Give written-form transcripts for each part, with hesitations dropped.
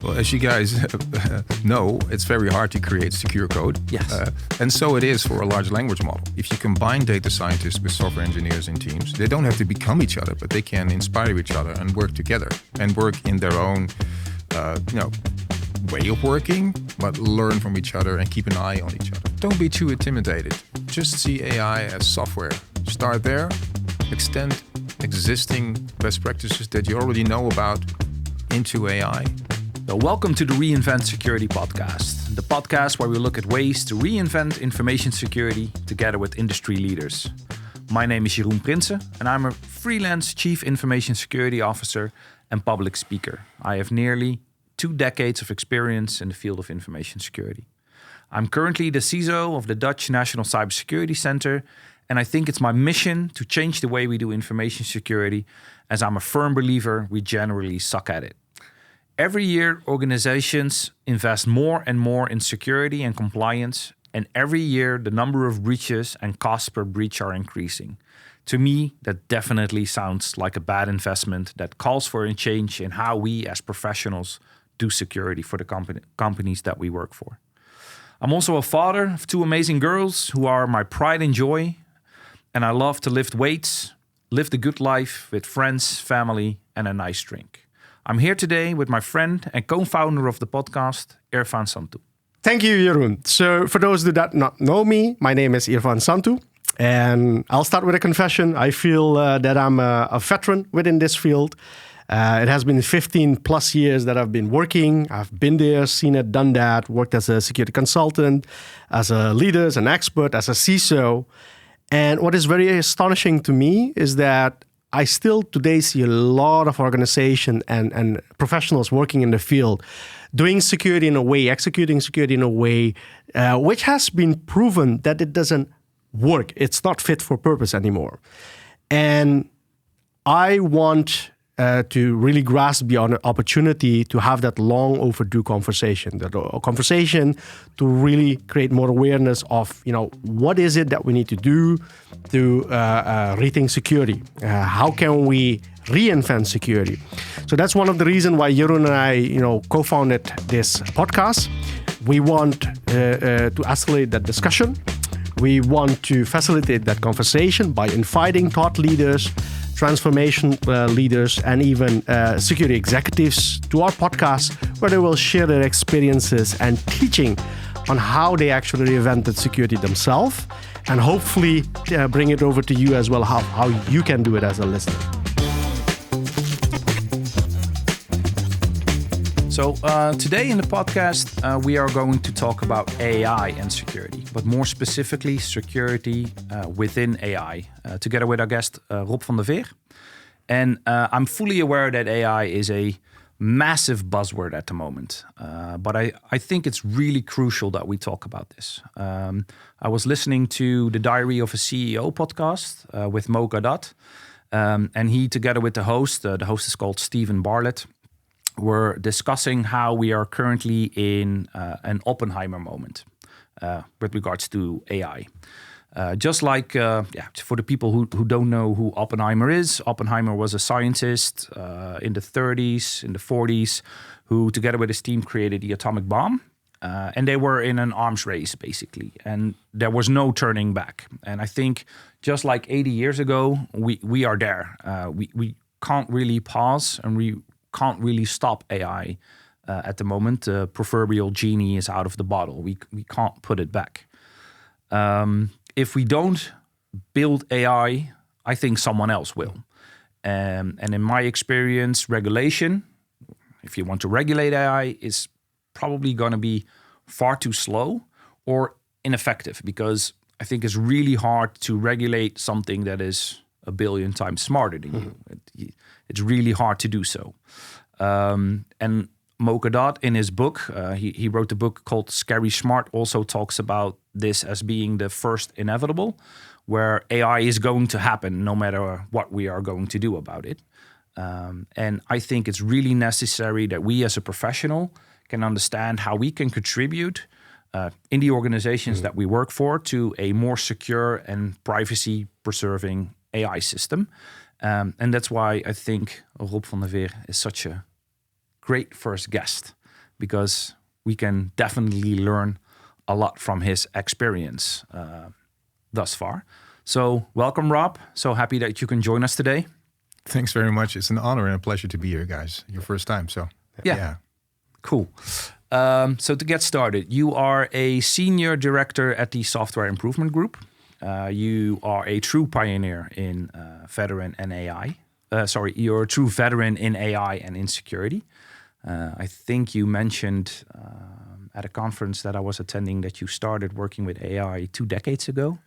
Well, as you guys know, it's very hard to create secure code. Yes. And so it is for a large language model. If you combine data scientists with software engineers in teams, they don't have to become each other, but they can inspire each other and work together and work in their own way of working, but learn from each other and keep an eye on each other. Don't be too intimidated. Just see AI as software. Start there, extend existing best practices that you already know about into AI. So welcome to the Reinvent Security podcast, the podcast where we look at ways to reinvent information security together with industry leaders. My name is Jeroen Prinsen and I'm a freelance Chief Information Security Officer and public speaker. I have nearly 2 decades of experience in the field of information security. I'm currently the CISO of the Dutch National Cybersecurity Center, and I think it's my mission to change the way we do information security, as I'm a firm believer we generally suck at it. Every year, organizations invest more and more in security and compliance, and every year the number of breaches and costs per breach are increasing. To me, that definitely sounds like a bad investment that calls for a change in how we as professionals do security for the companies that we work for. I'm also a father of 2 amazing girls who are my pride and joy, and I love to lift weights, live the good life with friends, family, and a nice drink. I'm here today with my friend and co-founder of the podcast, Irfan Santu. Thank you, Jeroen. So for those who do not know me, my name is Irfan Santu. And I'll start with a confession. I feel that I'm a veteran within this field. It has been 15 plus years that I've been working. I've been there, seen it, done that, worked as a security consultant, as a leader, as an expert, as a CISO. And what is very astonishing to me is that I still today see a lot of organization and professionals working in the field, doing security in a way, executing security in a way, which has been proven that it doesn't work. It's not fit for purpose anymore. And I want to really grasp the opportunity to have that long overdue conversation, a conversation to really create more awareness of, what is it that we need to do to rethink security? How can we reinvent security? So that's one of the reasons why Jeroen and I, co-founded this podcast. We want to accelerate that discussion. We want to facilitate that conversation by inviting thought leaders, transformation leaders, and even security executives to our podcast, where they will share their experiences and teaching on how they actually reinvented security themselves, and hopefully bring it over to you as well, how you can do it as a listener. So today in the podcast, we are going to talk about AI and security, but more specifically security within AI, together with our guest Rob van der Veer. And I'm fully aware that AI is a massive buzzword at the moment, but I think it's really crucial that we talk about this. I was listening to the Diary of a CEO podcast with Mo Gadat, and he, together with the host is called Stephen Bartlett, we're discussing how we are currently in an Oppenheimer moment with regards to AI. Just like, for the people who don't know who Oppenheimer is, Oppenheimer was a scientist in the 30s, in the 40s, who together with his team created the atomic bomb. And they were in an arms race, basically. And there was no turning back. And I think just like 80 years ago, we are there. We can't really pause, and we can't really stop AI at the moment. The proverbial genie is out of the bottle. We can't put it back. If we don't build AI, I think someone else will. And in my experience, regulation, if you want to regulate AI, is probably going to be far too slow or ineffective, because I think it's really hard to regulate something that is 1 billion times smarter than you. It's really hard to do so. And Mo Gadat, in his book, he wrote a book called Scary Smart, also talks about this as being the first inevitable, where AI is going to happen no matter what we are going to do about it. And I think it's really necessary that we as a professional can understand how we can contribute in the organizations that we work for to a more secure and privacy-preserving AI system. And that's why I think Rob van der Veer is such a great first guest. because we can definitely learn a lot from his experience thus far. So welcome, Rob. So happy that you can join us today. Thanks very much. It's an honor and a pleasure to be here, guys. Your first time, so yeah. Cool. So to get started, you are a senior director at the Software Improvement Group. You are a true pioneer in veteran and AI. You're a true veteran in AI and in security. I think you mentioned at a conference that I was attending that you started working with AI 2 decades ago.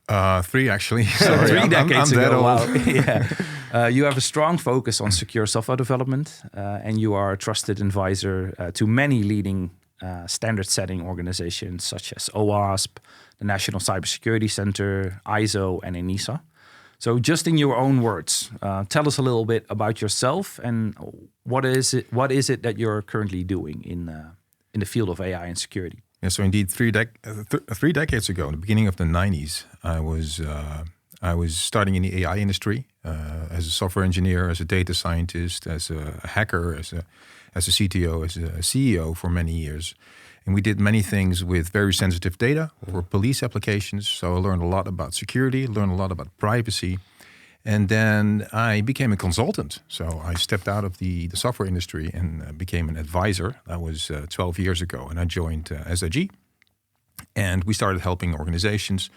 3 actually. Sorry, 3 decades ago. Wow. Yeah. You have a strong focus on secure software development, and you are a trusted advisor to many leading standard-setting organizations such as OWASP, the National Cybersecurity Center, ISO, and ENISA. So, just in your own words, tell us a little bit about yourself and what is it that you're currently doing in the field of AI and security. Yeah, so indeed, 3 decades ago, in the beginning of the 90s, I was starting in the AI industry as a software engineer, as a data scientist, as a hacker, as a CTO, as a CEO for many years. And we did many things with very sensitive data for police applications. So I learned a lot about security, learned a lot about privacy. And then I became a consultant. So I stepped out of the software industry and became an advisor. That was 12 years ago. And I joined SIG. And we started helping organizations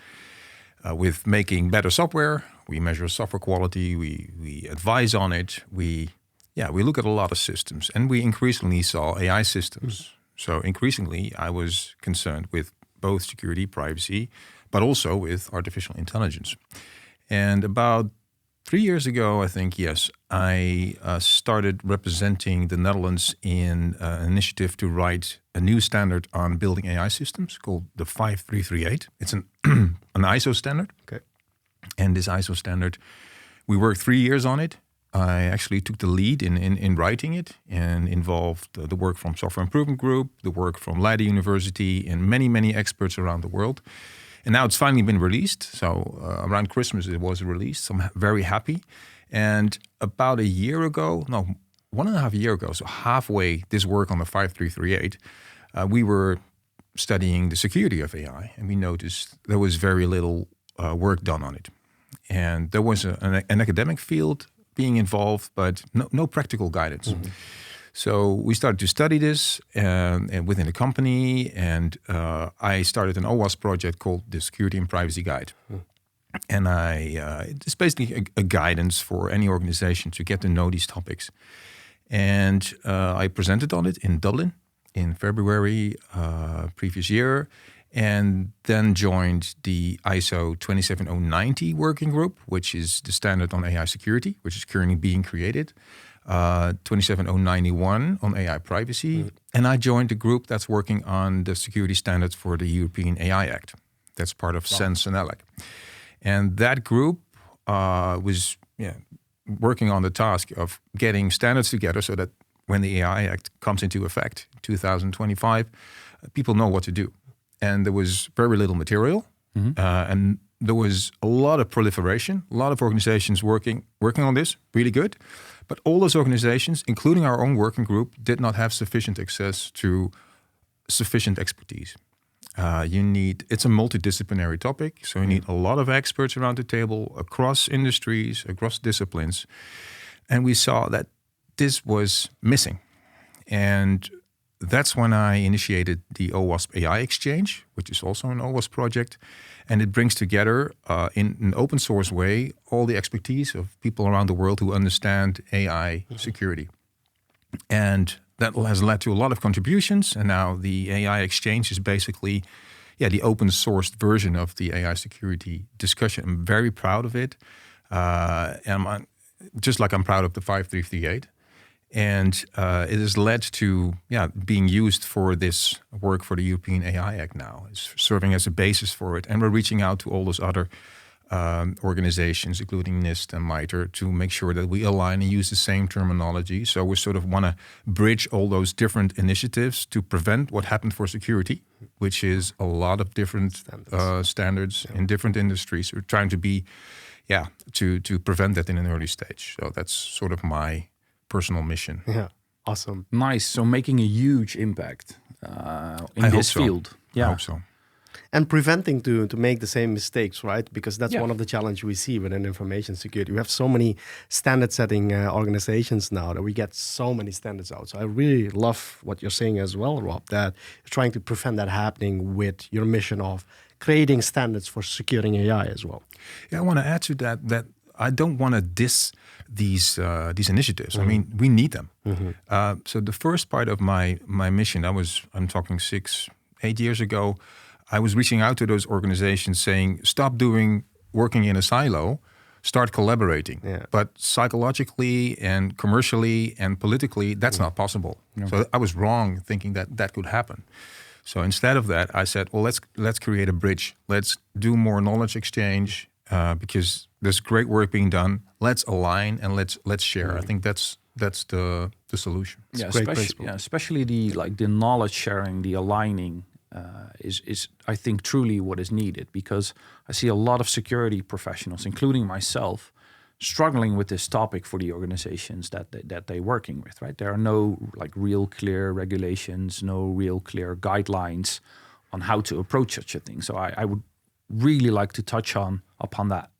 with making better software. We measure software quality. We advise on it. We look at a lot of systems. And we increasingly saw AI systems. So increasingly, I was concerned with both security, privacy, but also with artificial intelligence. And about 3 years ago, I think, yes, I started representing the Netherlands in an initiative to write a new standard on building AI systems called the 5338. It's an ISO standard. Okay. And this ISO standard, we worked 3 years on it. I actually took the lead in writing it and involved the work from Software Improvement Group, the work from Leiden University, and many, many experts around the world. And now it's finally been released. So around Christmas it was released. So I'm very happy. And about 1.5 years ago, so halfway this work on the 5338, we were studying the security of AI. And we noticed there was very little work done on it. And there was an academic field being involved, but no practical guidance. Mm-hmm. So we started to study this and within the company, and I started an OWASP project called the Security and Privacy Guide. Mm. And it's basically a guidance for any organization to get to know these topics. And I presented on it in Dublin in February previous year, and then joined the ISO 27090 working group, which is the standard on AI security, which is currently being created. 27091 on AI privacy. Mm. And I joined the group that's working on the security standards for the European AI Act. That's part of SENS and ELEC. And that group was working on the task of getting standards together so that when the AI Act comes into effect, 2025, people know what to do. And there was very little material. Mm-hmm. And there was a lot of proliferation, a lot of organizations working on this, really good. But all those organizations, including our own working group, did not have sufficient access to sufficient expertise. It's a multidisciplinary topic, so you need a lot of experts around the table across industries, across disciplines. And we saw that this was missing. And that's when I initiated the OWASP AI Exchange, which is also an OWASP project. And it brings together, in an open source way, all the expertise of people around the world who understand AI security. And that has led to a lot of contributions. And now the AI Exchange is basically the open sourced version of the AI security discussion. I'm very proud of it. And just like I'm proud of the 5338. And it has led to being used for this work for the European AI Act now. It's serving as a basis for it. And we're reaching out to all those other organizations, including NIST and MITRE, to make sure that we align and use the same terminology. So we sort of want to bridge all those different initiatives to prevent what happened for security, which is a lot of different standards in different industries. We're trying to be, to prevent that in an early stage. So that's sort of my personal mission. Yeah. Awesome. Nice. So making a huge impact in this field. I hope so. And preventing to make the same mistakes, right? Because that's Yeah. one of the challenges we see within information security. We have so many standard-setting organizations now that we get so many standards out. So I really love what you're saying as well, Rob, that you're trying to prevent that happening with your mission of creating standards for securing AI as well. Yeah, I want to add to that I don't want to diss these initiatives. I mean, we need them. So the first part of my mission, I'm talking 6-8 years ago, I was reaching out to those organizations saying, stop working in a silo, start collaborating. Yeah. But psychologically and commercially and politically, that's not possible. No. So I was wrong thinking that could happen. So instead of that, I said, well, let's create a bridge. Let's do more knowledge exchange because there's great work being done. Let's align and let's share. I think that's the solution. Yeah, great principle. especially the knowledge sharing, the aligning is I think truly what is needed, because I see a lot of security professionals, including myself, struggling with this topic for the organizations that they're working with. Right, there are no real clear regulations, no real clear guidelines on how to approach such a thing. So I would really like to touch upon that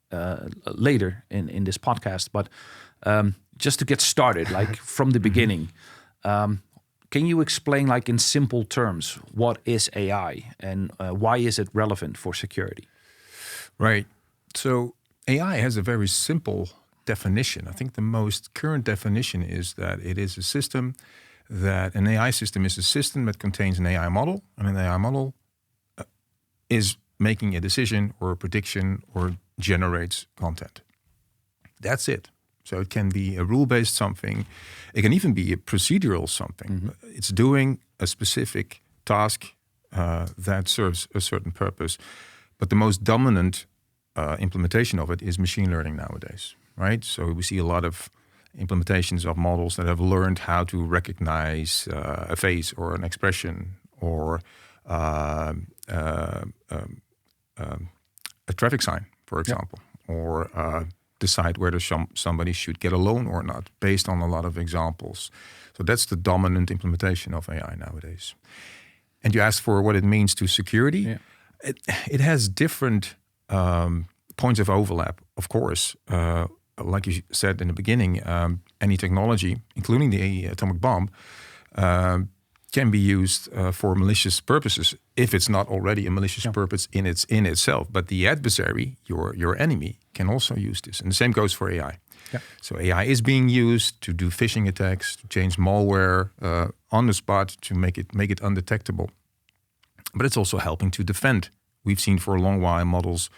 later in this podcast, but just to get started, from the beginning. Can you explain, in simple terms, what is AI and why is it relevant for security? Right. So AI has a very simple definition. I think the most current definition is that it is a system that an AI system is a system that contains an AI model, and an AI model is making a decision or a prediction or generates content. That's it. So it can be a rule-based something. It can even be a procedural something. It's doing a specific task that serves a certain purpose. But the most dominant implementation of it is machine learning nowadays, right? So we see a lot of implementations of models that have learned how to recognize a face or an expression or a traffic sign, for example, or decide whether somebody should get a loan or not, based on a lot of examples. So that's the dominant implementation of AI nowadays. And you asked for what it means to security. Yeah. It has different points of overlap, of course. Like you said in the beginning, any technology, including the atomic bomb, can be used for malicious purposes if it's not already a malicious purpose in itself. But the adversary, your enemy, can also use this. And the same goes for AI. Yeah. So AI is being used to do phishing attacks, to change malware on the spot, to make it undetectable. But it's also helping to defend. We've seen for a long while models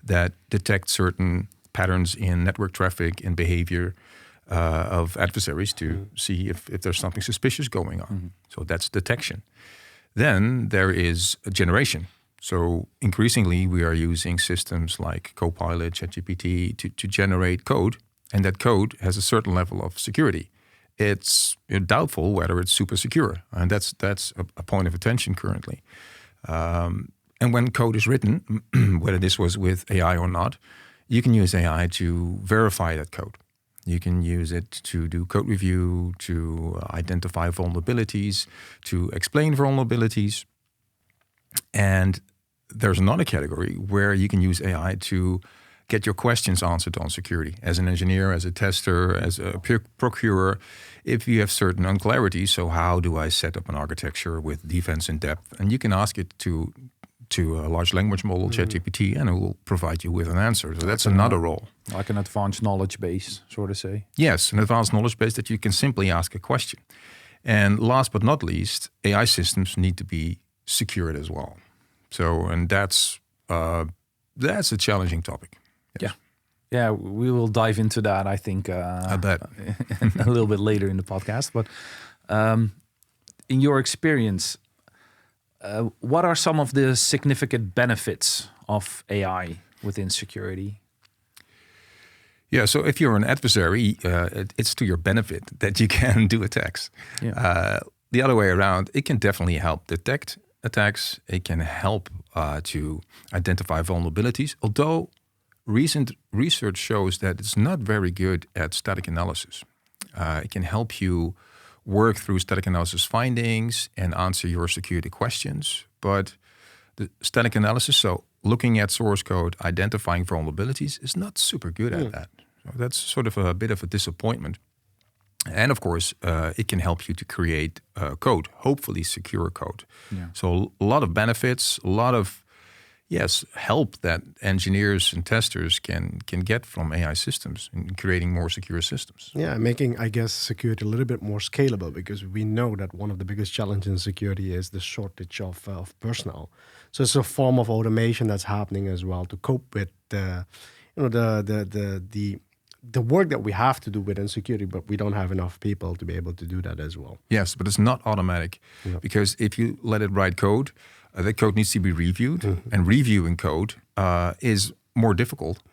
that detect certain patterns in network traffic and behavior of adversaries to see if there's something suspicious going on. So that's detection. Then there is a generation. So increasingly we are using systems like Copilot, ChatGPT to generate code, and that code has a certain level of security. It's doubtful whether it's super secure, and that's a point of attention currently. And when code is written, whether this was with AI or not, you can use AI to verify that code. You can use it to do code review, to identify vulnerabilities, to explain vulnerabilities. And there's another category where you can use AI to get your questions answered on security. As an engineer, as a tester, as a procurer, if you have certain unclarities, so how do I set up an architecture with defense in depth? And you can ask it to a large language model, ChatGPT, and it will provide you with an answer. So that's another role. Like an advanced knowledge base, sort of say. Yes, an advanced knowledge base that you can simply ask a question. And last but not least, AI systems need to be secured as well. So, and that's a challenging topic. Yes. Yeah, we will dive into that, I think, I bet. a little bit later in the podcast. But in your experience, what are some of the significant benefits of AI within security? Yeah, so if you're an adversary, it's to your benefit that you can do attacks. Yeah. The other way around, it can definitely help detect attacks. It can help to identify vulnerabilities, although recent research shows that it's not very good at static analysis. It can help you work through static analysis findings and answer your security questions. But the static analysis, so looking at source code, identifying vulnerabilities, is not super good at that. So that's sort of a bit of a disappointment. And of course, it can help you to create code, hopefully secure code. Yeah. So a lot of benefits, a lot of help that engineers and testers can get from AI systems in creating more secure systems. Yeah, making, I guess, security a little bit more scalable, because we know that one of the biggest challenges in security is the shortage of personnel. So it's a form of automation that's happening as well to cope with the work that we have to do within security, but we don't have enough people to be able to do that as well. Yes, but it's not automatic, because if you let it write code, that code needs to be reviewed, and reviewing code is more difficult.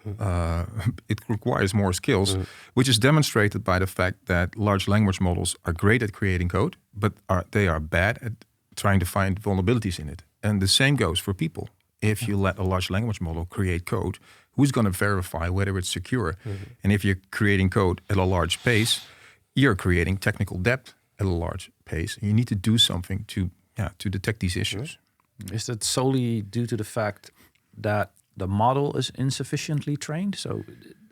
It requires more skills, which is demonstrated by the fact that large language models are great at creating code, but they are bad at trying to find vulnerabilities in it. And the same goes for people. If you let a large language model create code, who's going to verify whether it's secure? And if you're creating code at a large pace, you're creating technical debt at a large pace. And you need to do something to detect these issues. Is that solely due to the fact that the model is insufficiently trained? So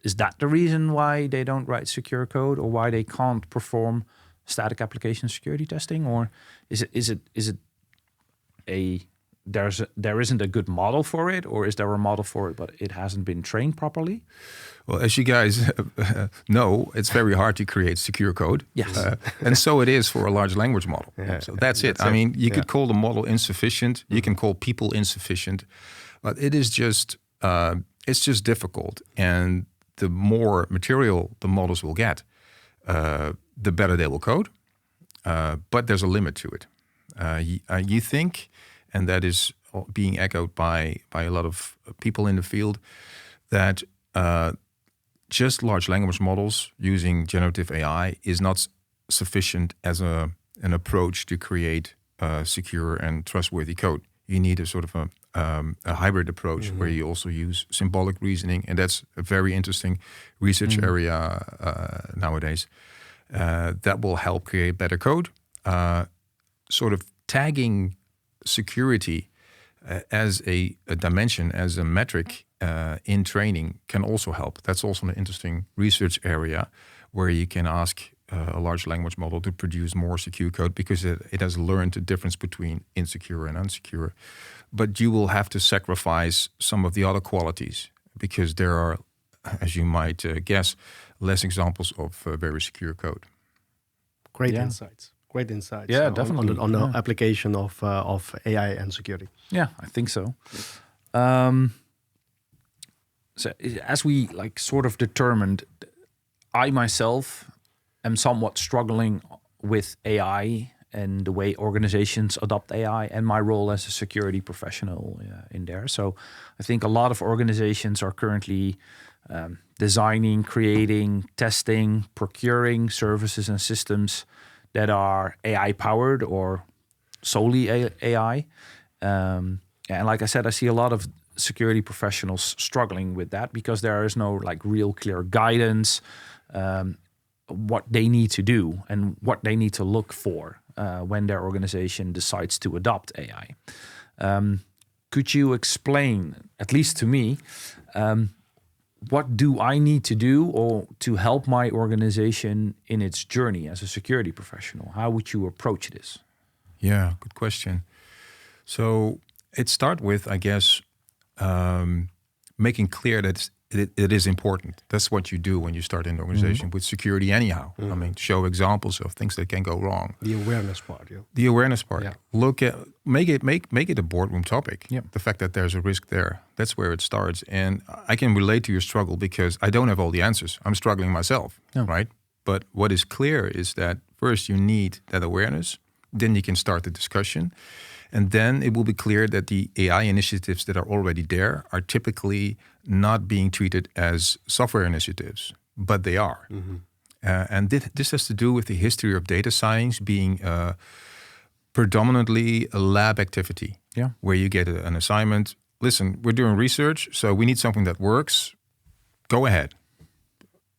is that the reason why they don't write secure code, or why they can't perform static application security testing? Or is it there isn't a good model for it, or is there a model for it but it hasn't been trained properly? Well, as you guys know, it's very hard to create secure code. Yes. And so it is for a large language model. So that's it. I mean, you could call the model insufficient. You can call people insufficient. But it is just, it's just difficult. And the more material the models will get, the better they will code. But there's a limit to it. You think, and that is being echoed by a lot of people in the field, that just large language models using generative AI is not sufficient as an approach to create secure and trustworthy code. You need a sort of a hybrid approach where you also use symbolic reasoning, and that's a very interesting research area nowadays. That will help create better code. Sort of tagging security as a dimension, as a metric in training can also help. That's also an interesting research area where you can ask a large language model to produce more secure code, because it has learned the difference between insecure and unsecure. But you will have to sacrifice some of the other qualities, because there are, as you might guess, less examples of very secure code. Great insights. Great insights. Yeah, definitely. On the application of AI and security. Yeah, I think so. So as we sort of determined, I myself am somewhat struggling with AI and the way organizations adopt AI, and my role as a security professional in there. So I think a lot of organizations are currently designing, creating, testing, procuring services and systems that are AI powered or solely AI. And like I said, I see a lot of security professionals struggling with that, because there is no real clear guidance, what they need to do and what they need to look for when their organization decides to adopt AI. Could you explain, at least to me, what do I need to do or to help my organization in its journey as a security professional? How would you approach this? Yeah, good question. So it starts with, I guess, making clear that it is important. That's what you do when you start an organization with security anyhow. I mean, show examples of things that can go wrong. The awareness part, yeah. The awareness part. Yeah. Look at make it a boardroom topic. Yeah. The fact that there's a risk there. That's where it starts. And I can relate to your struggle, because I don't have all the answers. I'm struggling myself, right? But what is clear is that first you need that awareness, then you can start the discussion. And then it will be clear that the AI initiatives that are already there are typically not being treated as software initiatives, but they are. And this has to do with the history of data science being predominantly a lab activity, where you get an assignment. Listen, we're doing research, so we need something that works. Go ahead.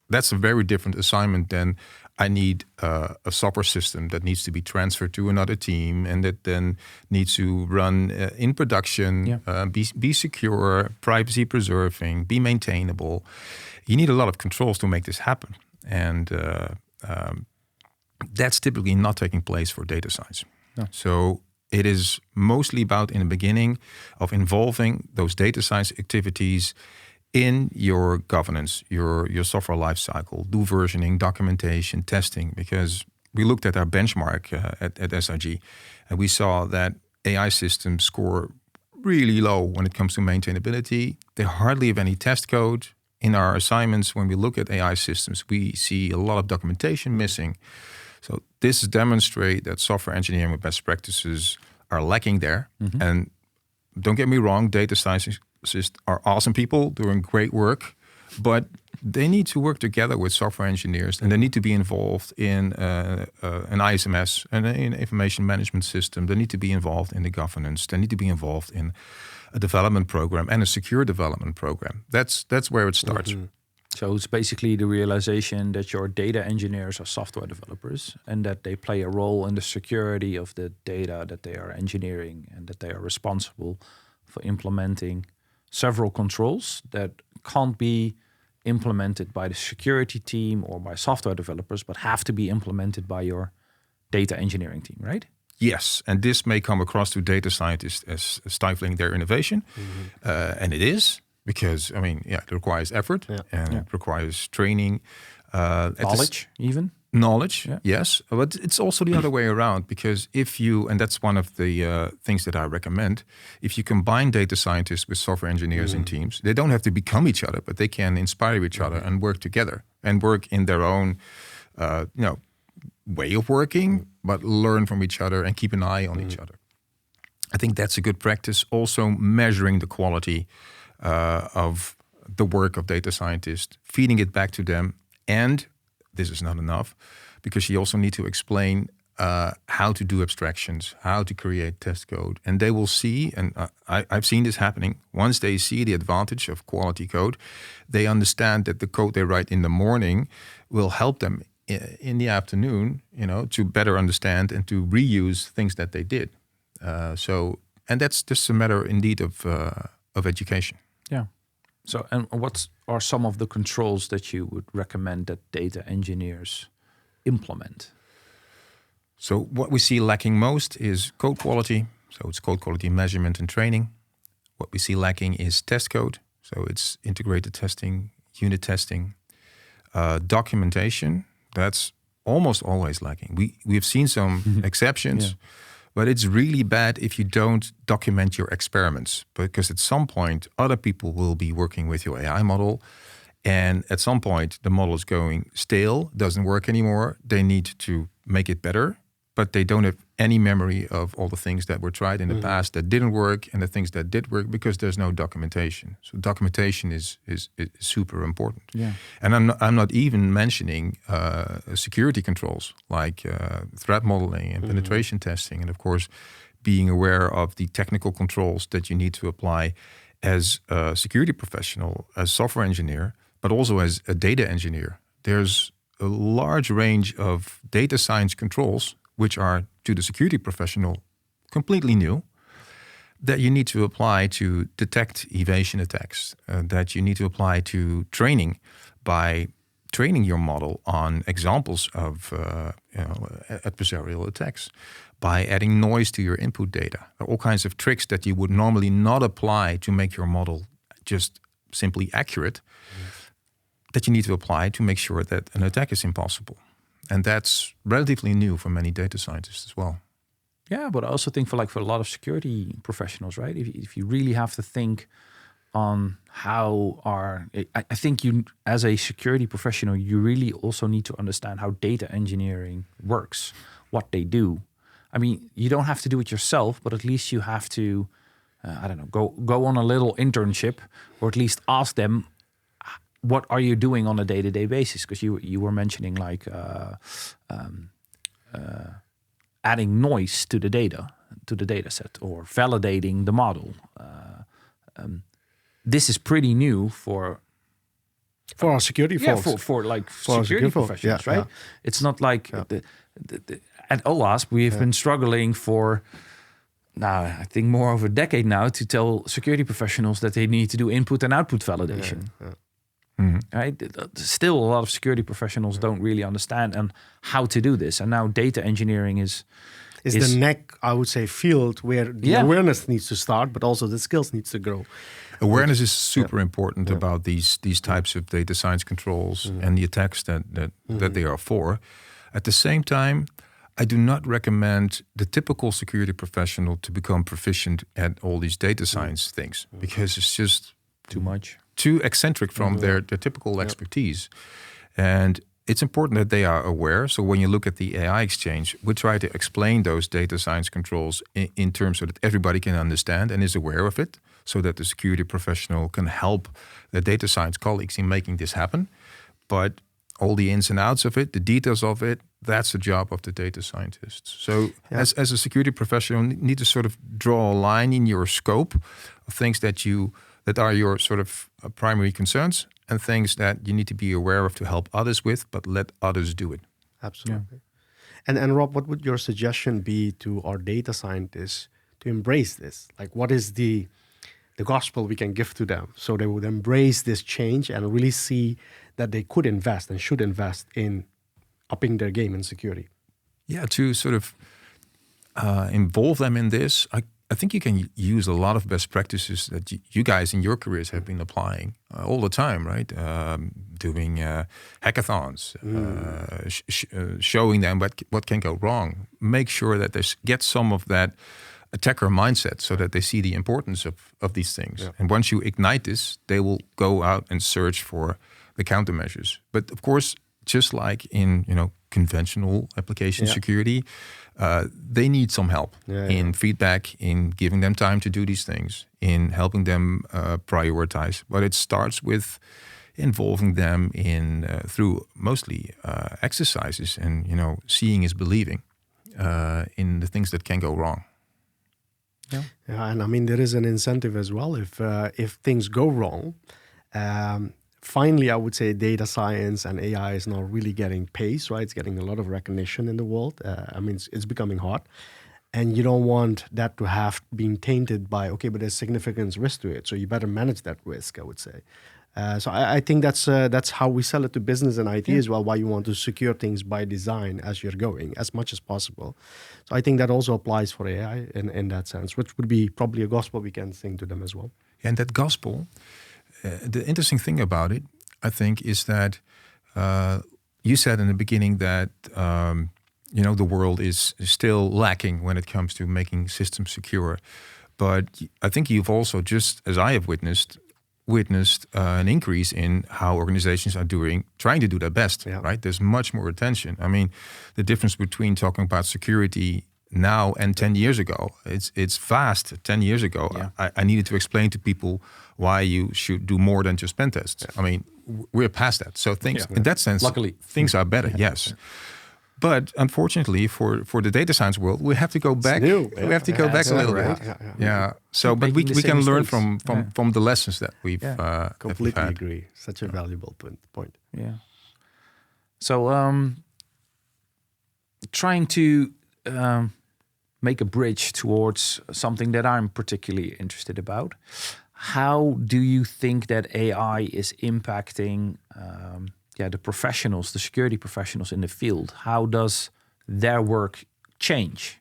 That's a very different assignment than I need a software system that needs to be transferred to another team and that then needs to run in production, be secure, privacy preserving, be maintainable. You need a lot of controls to make this happen. And that's typically not taking place for data science. No. So it is mostly about, in the beginning, of involving those data science activities in your governance, your software lifecycle, do versioning, documentation, testing. Because we looked at our benchmark at SIG, and we saw that AI systems score really low when it comes to maintainability. They hardly have any test code. In our assignments, when we look at AI systems, we see a lot of documentation missing. So this demonstrates that software engineering with best practices are lacking there. Mm-hmm. And don't get me wrong, data scientists are awesome people doing great work, but they need to work together with software engineers, and they need to be involved in an ISMS, an information management system. They need to be involved in the governance. They need to be involved in a development program and a secure development program. That's where it starts. Mm-hmm. So it's basically the realization that your data engineers are software developers and that they play a role in the security of the data that they are engineering, and that they are responsible for implementing several controls that can't be implemented by the security team or by software developers, but have to be implemented by your data engineering team, right? Yes, and this may come across to data scientists as stifling their innovation, and it is, because, it requires effort, and it requires training. Knowledge, even? Knowledge, yes, but it's also the other way around, because if you, and that's one of the things that I recommend, if you combine data scientists with software engineers in teams, they don't have to become each other, but they can inspire each other and work together and work in their own, way of working, but learn from each other and keep an eye on each other. I think that's a good practice. Also measuring the quality of the work of data scientists, feeding it back to them. And this is not enough, because you also need to explain how to do abstractions, how to create test code. And they will see, and I've seen this happening, once they see the advantage of quality code, they understand that the code they write in the morning will help them in the afternoon, to better understand and to reuse things that they did. And that's just a matter indeed of education. Yeah. So, and what are some of the controls that you would recommend that data engineers implement? So what we see lacking most is code quality. So it's code quality measurement and training. What we see lacking is test code. So it's integrated testing, unit testing, documentation. That's almost always lacking. We've seen some exceptions, but it's really bad if you don't document your experiments, because at some point other people will be working with your AI model, and at some point the model is going stale, doesn't work anymore. They need to make it better, but they don't have any memory of all the things that were tried in the past that didn't work and the things that did work, because there's no documentation. So documentation is super important. Yeah. And I'm not even mentioning security controls like threat modeling and penetration testing, and of course being aware of the technical controls that you need to apply as a security professional, as software engineer, but also as a data engineer. There's a large range of data science controls which are, to the security professional, completely new, that you need to apply to detect evasion attacks, that you need to apply to training by training your model on examples of adversarial attacks, by adding noise to your input data. There are all kinds of tricks that you would normally not apply to make your model just simply accurate, that you need to apply to make sure that an attack is impossible. And that's relatively new for many data scientists as well. Yeah, but I also think for a lot of security professionals, right? If you really have to think on I think you, as a security professional, you really also need to understand how data engineering works, what they do. I mean, you don't have to do it yourself, but at least you have to, go on a little internship, or at least ask them, what are you doing on a day-to-day basis? Because you were mentioning adding noise to the data set, or validating the model. This is pretty new for For our security folks. for like For our security security folks, professionals, yeah, right? It's not like at OWASP we have been struggling for now I think more over a decade now to tell security professionals that they need to do input and output validation. Right? Still, a lot of security professionals don't really understand and how to do this. And now data engineering is the neck, I would say, field where the awareness needs to start, but also the skills needs to grow. Awareness is super important about these types of data science controls and the attacks that they are for. At the same time, I do not recommend the typical security professional to become proficient at all these data science things because it's just too eccentric from their typical expertise. And it's important that they are aware. So when you look at the AI Exchange, we try to explain those data science controls in terms so that everybody can understand and is aware of it, so that the security professional can help the data science colleagues in making this happen. But all the ins and outs of it, the details of it, that's the job of the data scientists. So as a security professional, you need to sort of draw a line in your scope of things that are your sort of primary concerns and things that you need to be aware of to help others with, but let others do it. Absolutely. And Rob, what would your suggestion be to our data scientists to embrace this? Like, what is the gospel we can give to them so they would embrace this change and really see that they could invest and should invest in upping their game in security? Yeah, to sort of involve them in this, I think you can use a lot of best practices that you guys in your careers have been applying all the time, right? Doing hackathons, showing them what can go wrong. Make sure that they get some of that attacker mindset so that they see the importance of these things. Yeah. And once you ignite this, they will go out and search for the countermeasures. But of course, just like in conventional application security, they need some help in feedback, in giving them time to do these things, in helping them prioritize. But it starts with involving them in through mostly exercises and seeing is believing in the things that can go wrong. Yeah, and I mean there is an incentive as well if things go wrong. Finally, I would say data science and AI is now really getting pace, right? It's getting a lot of recognition in the world. I mean, it's becoming hot. And you don't want that to have been tainted by, okay, but there's significant risk to it. So you better manage that risk, I would say. So I think that's how we sell it to business and IT as well, why you want to secure things by design as you're going, as much as possible. So I think that also applies for AI in that sense, which would be probably a gospel we can sing to them as well. And that gospel... the interesting thing about it, I think, is that you said in the beginning that the world is still lacking when it comes to making systems secure. But I think you've also, just as I have witnessed an increase in how organizations are trying to do their best. Right? There's much more attention. I mean, the difference between talking about security now and 10 years ago, it's vast. 10 years ago, I needed to explain to people why you should do more than just pen tests. I mean, we're past that. So things, in that sense, luckily, things are better, yes. But unfortunately, for the data science world, we have to go back. We have to go back a little bit. Yeah. So, but we can learn from the lessons that we've completely agree. Such a valuable point. Yeah. So, trying to make a bridge towards something that I'm particularly interested about. How do you think that AI is impacting the professionals, the security professionals in the field? How does their work change?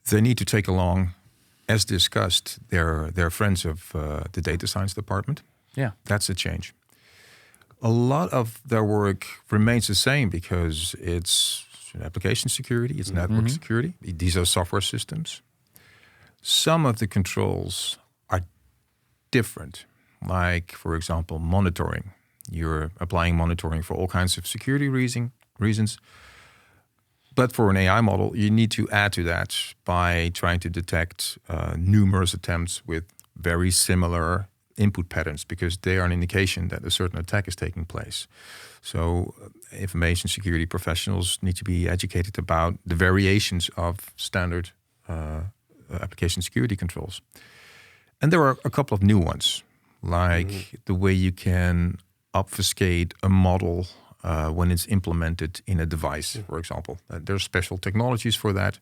They need to take along, as discussed, their friends of the data science department. Yeah. That's a change. A lot of their work remains the same because it's application security, it's network security. These are software systems. Some of the controls are different, like, for example, monitoring. You're applying monitoring for all kinds of security reasons. But for an AI model, you need to add to that by trying to detect numerous attempts with very similar input patterns, because they are an indication that a certain attack is taking place. So information security professionals need to be educated about the variations of standard application security controls. And there are a couple of new ones. like the way you can obfuscate a model when it's implemented in a device, for example. There are special technologies for that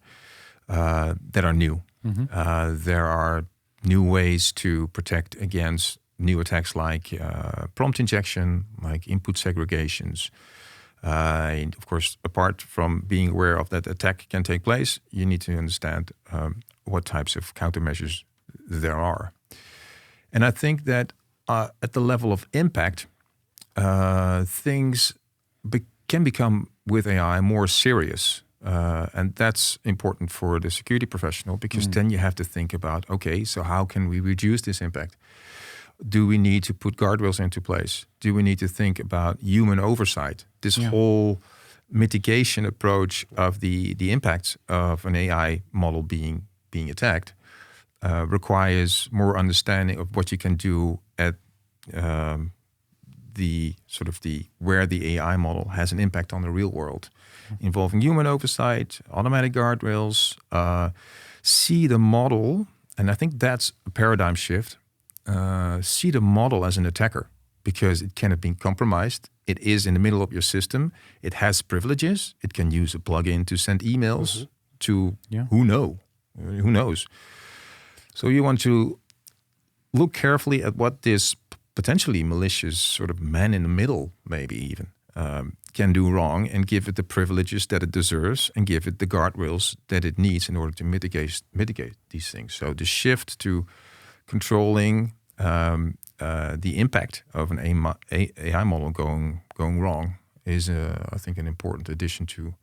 that are new. There are new ways to protect against new attacks like prompt injection, like input segregations. And of course, apart from being aware of that attack can take place, you need to understand what types of countermeasures there are. And I think that at the level of impact, things can become, with AI, more serious. And that's important for the security professional, because then you have to think about, okay, so how can we reduce this impact? Do we need to put guardrails into place? Do we need to think about human oversight? This whole mitigation approach of the impacts of an AI model being attacked requires more understanding of what you can do at where the AI model has an impact on the real world, involving human oversight, automatic guardrails, see the model, and I think that's a paradigm shift. See the model as an attacker, because it cannot be compromised. It is in the middle of your system. It has privileges. It can use a plugin to send emails to who knows. So you want to look carefully at what this potentially malicious sort of man in the middle, maybe even, can do wrong, and give it the privileges that it deserves, and give it the guardrails that it needs in order to mitigate these things. So the shift to controlling the impact of an AI model going wrong is, I think, an important addition to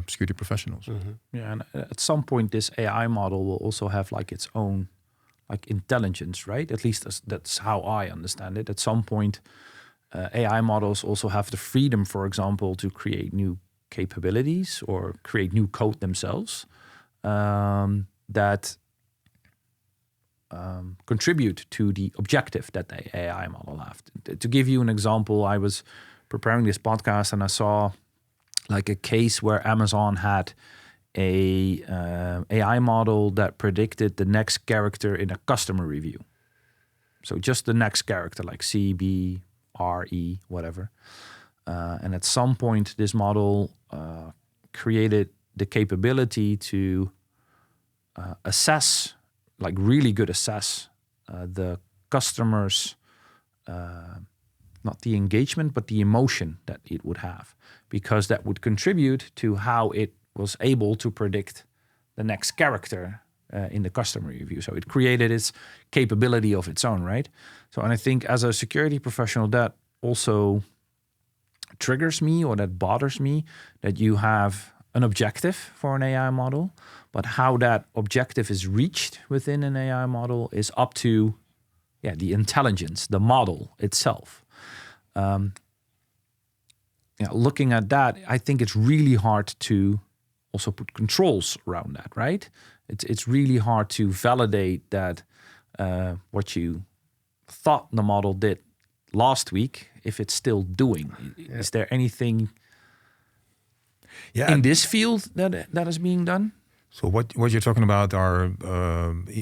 security professionals. Yeah, and at some point, this AI model will also have like its own like intelligence, right? At least that's how I understand it. At some point, AI models also have the freedom, for example, to create new capabilities or create new code themselves that contribute to the objective that the AI model have. To give you an example, I was preparing this podcast and I saw like a case where Amazon had a AI model that predicted the next character in a customer review. So just the next character, like C, B, R, E, whatever. And at some point, this model created the capability to assess, like really good assess the customer's, not the engagement, but the emotion that it would have, because that would contribute to how it was able to predict the next character in the customer review. So it created its capability of its own, right? So, and I think as a security professional, that also triggers me, or that bothers me, that you have an objective for an AI model, but how that objective is reached within an AI model is up to the intelligence, the model itself. Looking at that, I think it's really hard to also put controls around that, right? It's really hard to validate that what you thought the model did last week, if it's still doing. Is there anything in this field that is being done? So what you're talking about are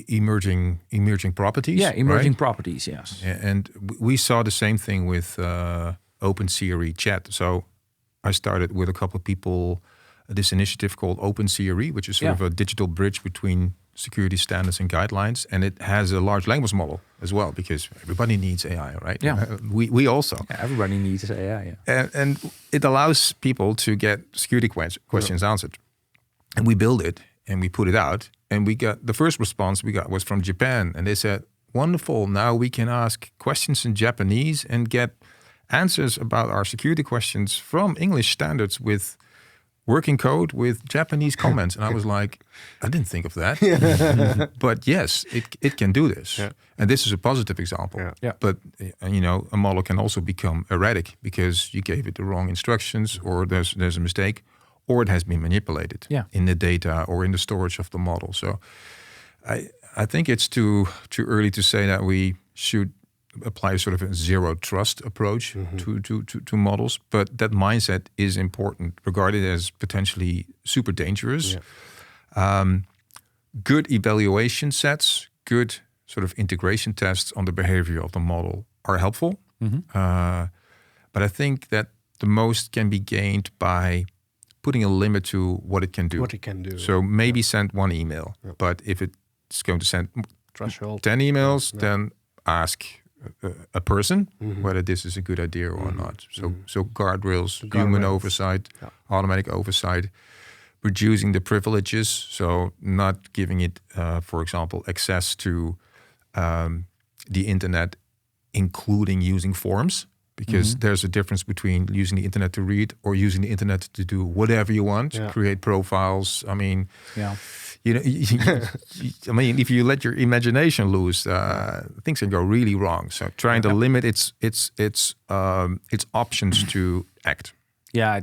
emerging properties? Yeah, emerging right? properties, yes. And we saw the same thing with OpenCRE chat. So I started with a couple of people this initiative called OpenCRE, which is sort of a digital bridge between security standards and guidelines. And it has a large language model as well, because everybody needs AI, right? Yeah. We also. Yeah, everybody needs AI, yeah. And it allows people to get security questions answered. And we build it and we put it out. And we got the first response we got was from Japan. And they said, wonderful, now we can ask questions in Japanese and get answers about our security questions from English standards with working code with Japanese comments. And I was like, I didn't think of that. But yes, it can do this. Yeah. And this is a positive example. Yeah. But a model can also become erratic because you gave it the wrong instructions, or there's a mistake, or it has been manipulated in the data or in the storage of the model. So I think it's too early to say that we should apply sort of a zero trust approach to models, but that mindset is important, regarded as potentially super dangerous. Yeah. Good evaluation sets, good sort of integration tests on the behavior of the model are helpful. But I think that the most can be gained by putting a limit to what it can do. What it can do. So maybe send one email, but if it's going to send Threshold. 10 emails, then ask a person whether this is a good idea or not. So guardrails, human oversight, automatic oversight, reducing the privileges. So not giving it, for example, access to the internet, including using forms. Because there's a difference between using the internet to read or using the internet to do whatever you want, create profiles. I mean, I mean, if you let your imagination loose, things can go really wrong. So trying to limit its options to act. Yeah,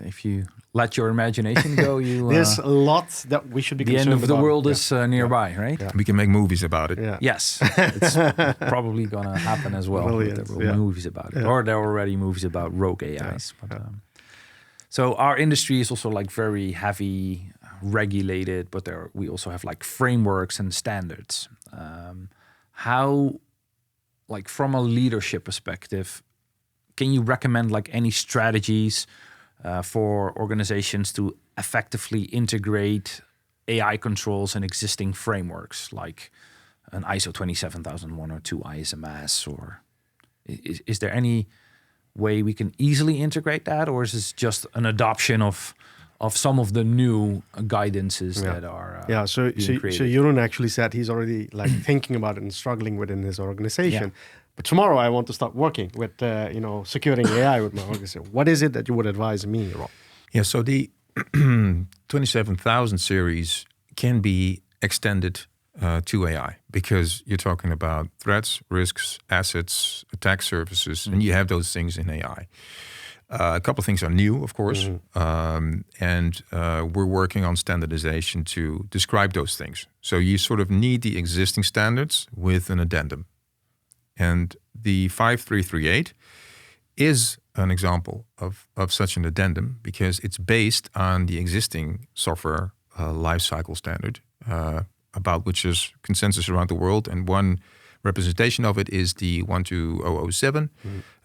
if you let your imagination go, there's a lot that we should be the concerned end of the about. world is nearby, right? We can make movies about it. Yes, it's probably gonna happen as well. Brilliant. There will be movies about it, or there are already movies about rogue AIs. But, so our industry is also like very heavy regulated, but we also have like frameworks and standards. How, like from a leadership perspective, can you recommend like any strategies for organizations to effectively integrate AI controls in existing frameworks, like an ISO 27001 or 2 ISMS? Or is there any way we can easily integrate that, or is this just an adoption of some of the new guidances that are so Jeroen actually said he's already like thinking about it and struggling within his organization. But tomorrow I want to start working with securing AI with my organization. What is it that you would advise me, Rob? Yeah, so the 27,000 series can be extended to AI because you're talking about threats, risks, assets, attack surfaces, and you have those things in AI. A couple of things are new, of course, and we're working on standardization to describe those things. So you sort of need the existing standards with an addendum. And the 5338 is an example of such an addendum because it's based on the existing software lifecycle standard about which there's consensus around the world. And one representation of it is the 12007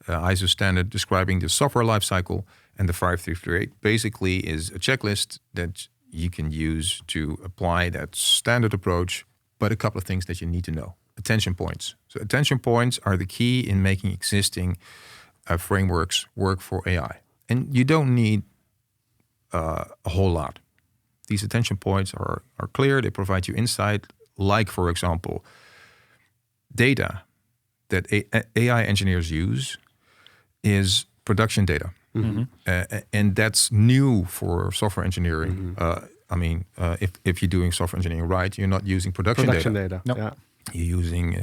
ISO standard describing the software lifecycle. And the 5338 basically is a checklist that you can use to apply that standard approach, but a couple of things that you need to know. Attention points. So attention points are the key in making existing frameworks work for AI. And you don't need a whole lot. These attention points are clear. They provide you insight, like, for example, data that AI engineers use is production data. And that's new for software engineering. I mean, if you're doing software engineering right, you're not using production data. Nope. Yeah. You're using,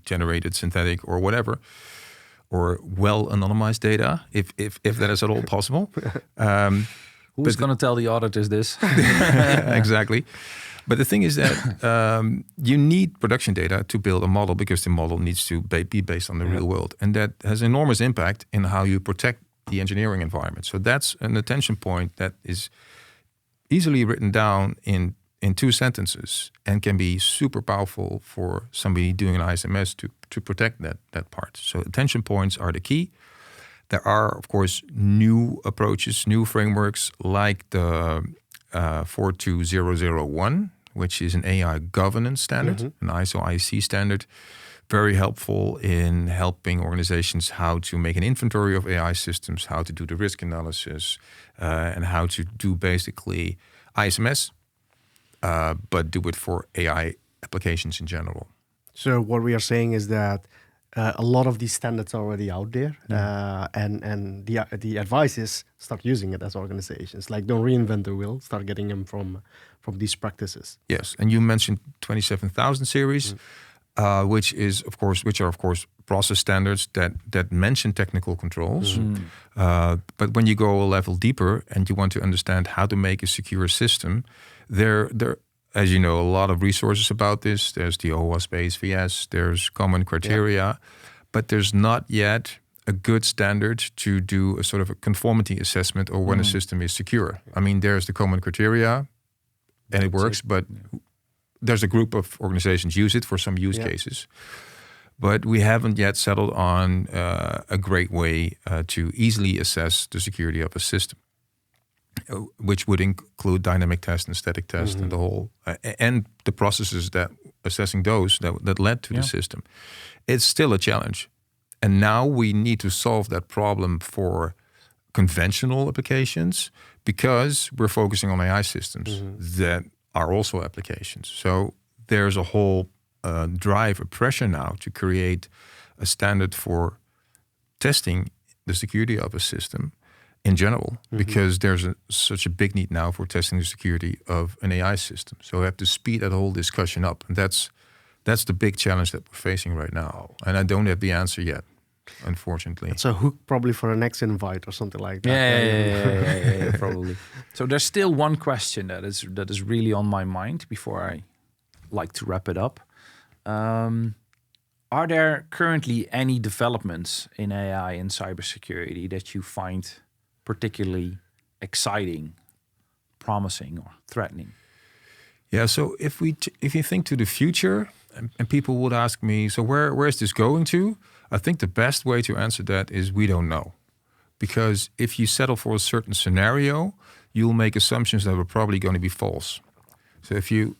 generated synthetic or whatever, or well anonymized data, if that is at all possible. Who's going to tell the auditors this? Exactly. But the thing is that you need production data to build a model because the model needs to be based on the real world. And that has enormous impact in how you protect the engineering environment. So that's an attention point that is easily written down in 2 sentences and can be super powerful for somebody doing an ISMS to protect that part. So attention points are the key. There are, of course, new approaches, new frameworks like the 42001, which is an AI governance standard, an ISO IC standard, very helpful in helping organizations how to make an inventory of AI systems, how to do the risk analysis, and how to do basically ISMS, but do it for AI applications in general. So what we are saying is that a lot of these standards are already out there, and the advice is start using it as organizations. Like, don't reinvent the wheel. Start getting them from these practices. Yes, and you mentioned 27,000 series, which are of course process standards that mention technical controls. But when you go a level deeper and you want to understand how to make a secure system, there. As you know, a lot of resources about this. There's the OWASP ASVS, there's common criteria, but there's not yet a good standard to do a sort of a conformity assessment or when a system is secure. I mean, there's the common criteria and it works, but there's a group of organizations use it for some use cases, but we haven't yet settled on a great way to easily assess the security of a system, which would include dynamic test and static test and the whole, and the processes that assessing those that led to the system. It's still a challenge. And now we need to solve that problem for conventional applications because we're focusing on AI systems that are also applications. So there's a whole drive, a pressure now to create a standard for testing the security of a system in general, because there's such a big need now for testing the security of an AI system. So we have to speed that whole discussion up. And that's the big challenge that we're facing right now. And I don't have the answer yet, unfortunately. It's a hook probably for a next invite or something like that. Yeah, probably. So there's still one question that is really on my mind before I like to wrap it up. Are there currently any developments in AI and cybersecurity that you find particularly exciting, promising, or threatening? Yeah, so if you think to the future, and people would ask me, so where is this going to? I think the best way to answer that is we don't know. Because if you settle for a certain scenario, you'll make assumptions that are probably going to be false. So if you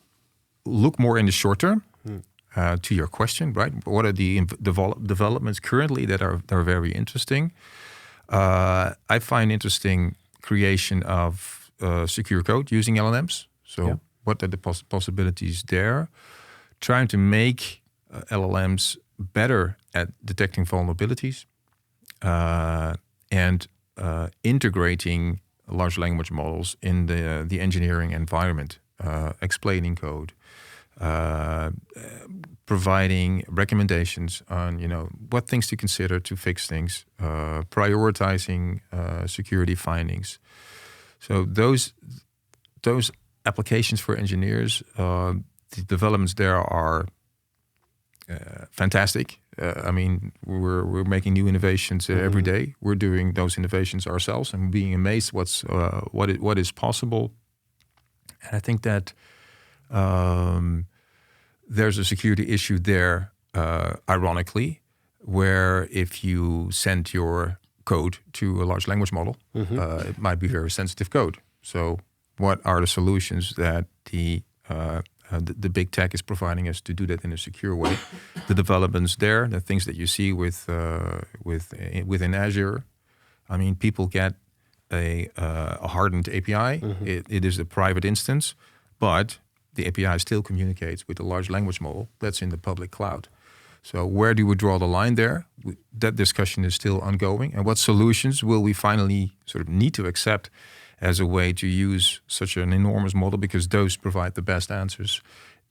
look more in the short term, to your question, right? What are the developments currently that are very interesting? I find interesting creation of secure code using LLMs. So what are the possibilities there? Trying to make LLMs better at detecting vulnerabilities and integrating large language models in the engineering environment, explaining code, providing recommendations on what things to consider to fix things, prioritizing security findings. So those applications for engineers, the developments there are fantastic. I mean, we're making new innovations every day. We're doing those innovations ourselves and being amazed what is possible. And I think that there's a security issue there, ironically, where if you send your code to a large language model, it might be very sensitive code. So what are the solutions that the big tech is providing us to do that in a secure way? The developments there, the things that you see within Azure. I mean, people get a hardened API. It is a private instance, but the API still communicates with a large language model that's in the public cloud. So where do we draw the line there? That discussion is still ongoing. And what solutions will we finally sort of need to accept as a way to use such an enormous model, because those provide the best answers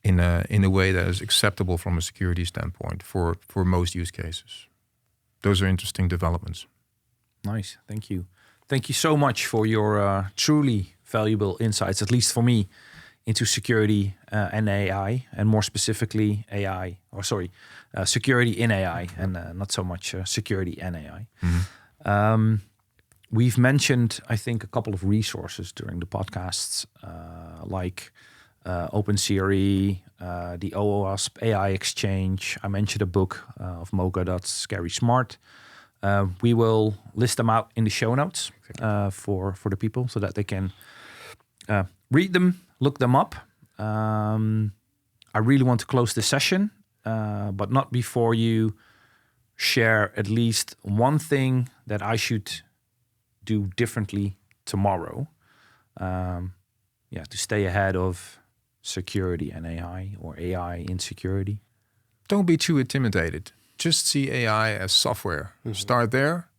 in a way that is acceptable from a security standpoint for most use cases. Those are interesting developments. Nice, thank you. Thank you so much for your truly valuable insights, at least for me, into security and AI, and more specifically security in AI, and not so much security and AI. We've mentioned, I think, a couple of resources during the podcasts, like OpenCRE, the OWASP AI Exchange. I mentioned a book of Mocha that's Scary Smart. We will list them out in the show notes for the people so that they can read them, look them up. I really want to close this session, but not before you share at least one thing that I should do differently tomorrow, to stay ahead of security and AI, or AI insecurity. Don't be too intimidated. Just see AI as software. Start there,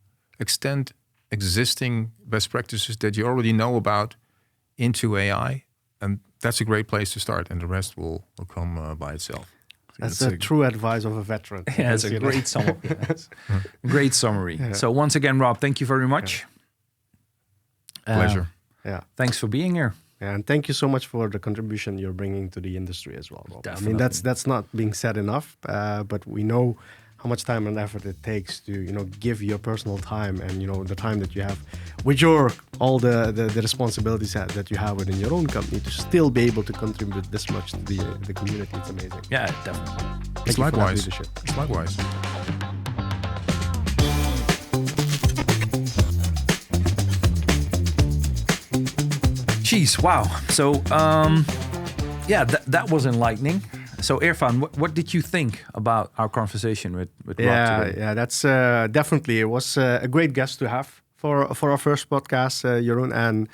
extend existing best practices that you already know about into AI, and that's a great place to start, and the rest will come by itself. That's a true advice of a veteran. Yeah, it's a great summary. Great summary. Yeah. So once again, Rob, thank you very much. Pleasure. Thanks for being here. Yeah, and thank you so much for the contribution you're bringing to the industry as well, Rob. Definitely. I mean, that's not being said enough, but we know how much time and effort it takes to, give your personal time and, the time that you have with all the responsibilities that you have within your own company to still be able to contribute this much to the community. It's amazing. Yeah, definitely. It's likewise. It's likewise. Jeez, wow. So, that was enlightening. So, Irfan, what did you think about our conversation with Rob today? Yeah, that's definitely. It was a great guest to have for our first podcast, Jeroen. And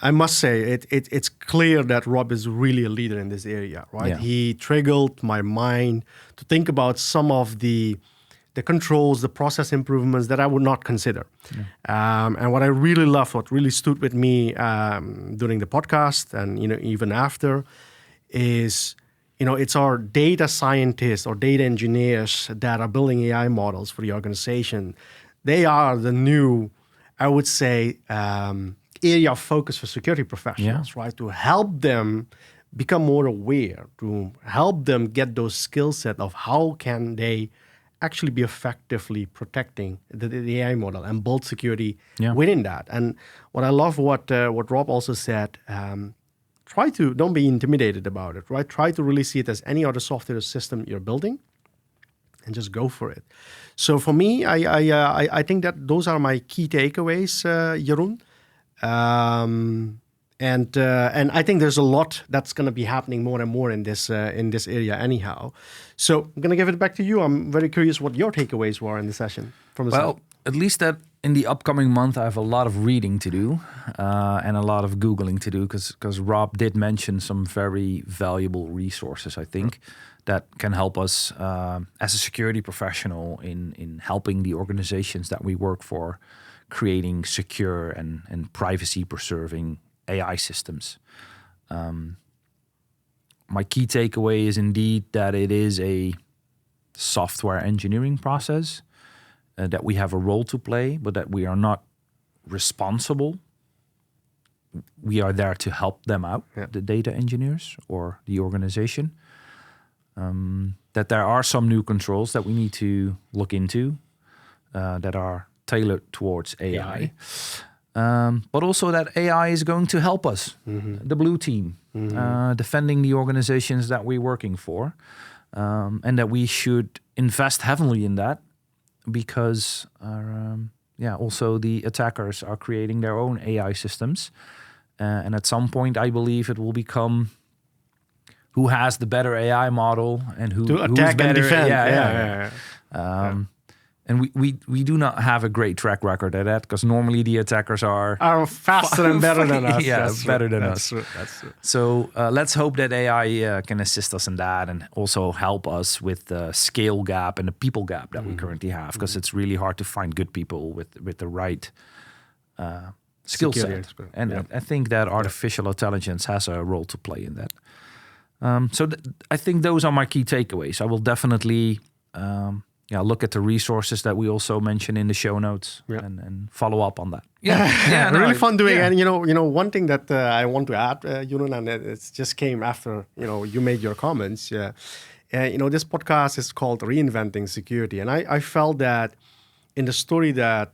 I must say, it's clear that Rob is really a leader in this area, right? Yeah. He triggered my mind to think about some of the controls, the process improvements that I would not consider. Yeah. And what I really loved, what really stood with me during the podcast and even after, is it's our data scientists or data engineers that are building AI models for the organization. They are the new, I would say, area of focus for security professionals, right? To help them become more aware, to help them get those skill set of how can they actually be effectively protecting the AI model and build security within that. And what I love what Rob also said, don't be intimidated about it, right? Try to really see it as any other software system you're building and just go for it. So for me, I think that those are my key takeaways, Jeroen. And I think there's a lot that's going to be happening more and more in this area anyhow. So I'm going to give it back to you. I'm very curious what your takeaways were in the session. At least that in the upcoming month, I have a lot of reading to do and a lot of Googling to do because Rob did mention some very valuable resources, I think, that can help us as a security professional in helping the organizations that we work for creating secure and privacy-preserving AI systems. My key takeaway is indeed that it is a software engineering process, that we have a role to play, but that we are not responsible. We are there to help them out, the data engineers or the organization. That there are some new controls that we need to look into that are tailored towards AI. But also that AI is going to help us, the blue team, defending the organizations that we're working for, and that we should invest heavily in that because also the attackers are creating their own AI systems. And at some point, I believe it will become who has the better AI model and who's better. And defend. And we do not have a great track record at that because normally the attackers are faster and better than us. Yeah, better than us. That's true. So let's hope that AI can assist us in that and also help us with the scale gap and the people gap that we currently have because it's really hard to find good people with the right skill set. And I think that artificial intelligence has a role to play in that. I think those are my key takeaways. I will definitely look at the resources that we also mention in the show notes and follow up on that. Really fun doing. And one thing that I want to add, Jeroen, and it just came after you made your comments. This podcast is called Reinventing Security, and I felt that in the story that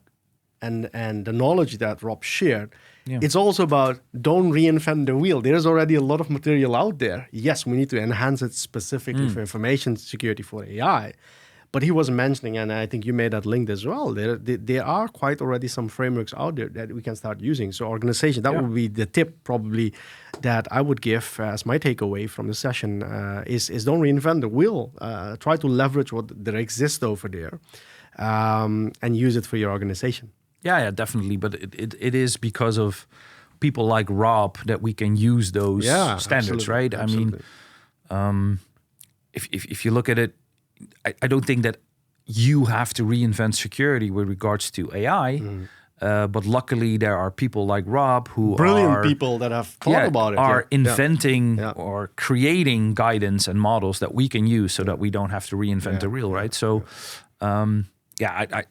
and the knowledge that Rob shared. It's also about don't reinvent the wheel. There's already a lot of material out there. Yes, we need to enhance it specifically for information security for AI. But he was mentioning, and I think you made that link as well, there are quite already some frameworks out there that we can start using. So organization, that would be the tip probably that I would give as my takeaway from the session is don't reinvent the wheel. Try to leverage what there exists over there and use it for your organization. Yeah, definitely. But it is because of people like Rob that we can use those standards, right? Absolutely. I mean, if you look at it, I don't think that you have to reinvent security with regards to AI. But luckily, there are people like Rob who brilliant people that have thought about it, are inventing or creating guidance and models that we can use so that we don't have to reinvent the wheel, right? So, I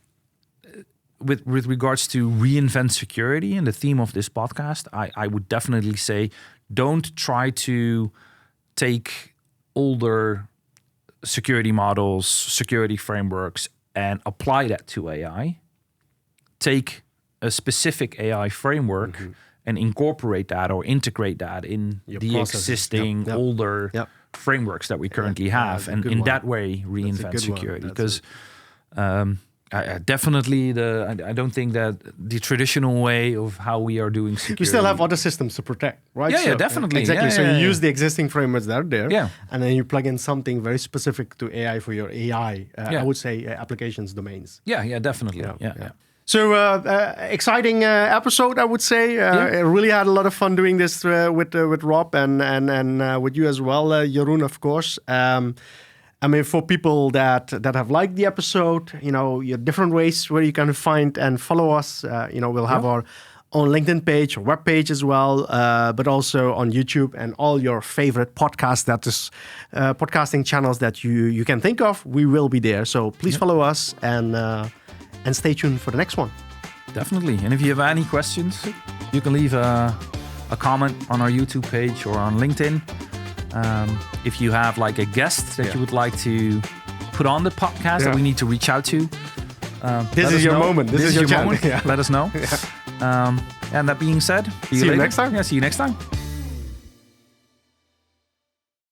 with regards to reinvent security and the theme of this podcast, I would definitely say don't try to take older security models, security frameworks, and apply that to AI. Take a specific AI framework and incorporate that or integrate that in Your the processes. existing older frameworks that we currently have, and in that way reinvent security. Because I definitely, I don't think that the traditional way of how we are doing security. You still have other systems to protect, right? Yeah, definitely. Exactly. Yeah, so you yeah. use the existing frameworks that are there, Yeah. and then you plug in something very specific to AI for your AI, I would say, applications domains. Yeah, definitely. Yeah. So exciting episode, I would say. I really had a lot of fun doing this with Rob and with you as well, Jeroen, of course. I mean, for people that have liked the episode, your different ways where you can find and follow us. We'll have our own LinkedIn page or web page as well, but also on YouTube and all your favorite podcasting channels that you can think of. We will be there. So please follow us and stay tuned for the next one. Definitely. And if you have any questions, you can leave a comment on our YouTube page or on LinkedIn. If you have like a guest that you would like to put on the podcast that we need to reach out to, this is your moment. This is your moment. Yeah. Let us know. And that being said, see you next time. Yeah, see you next time.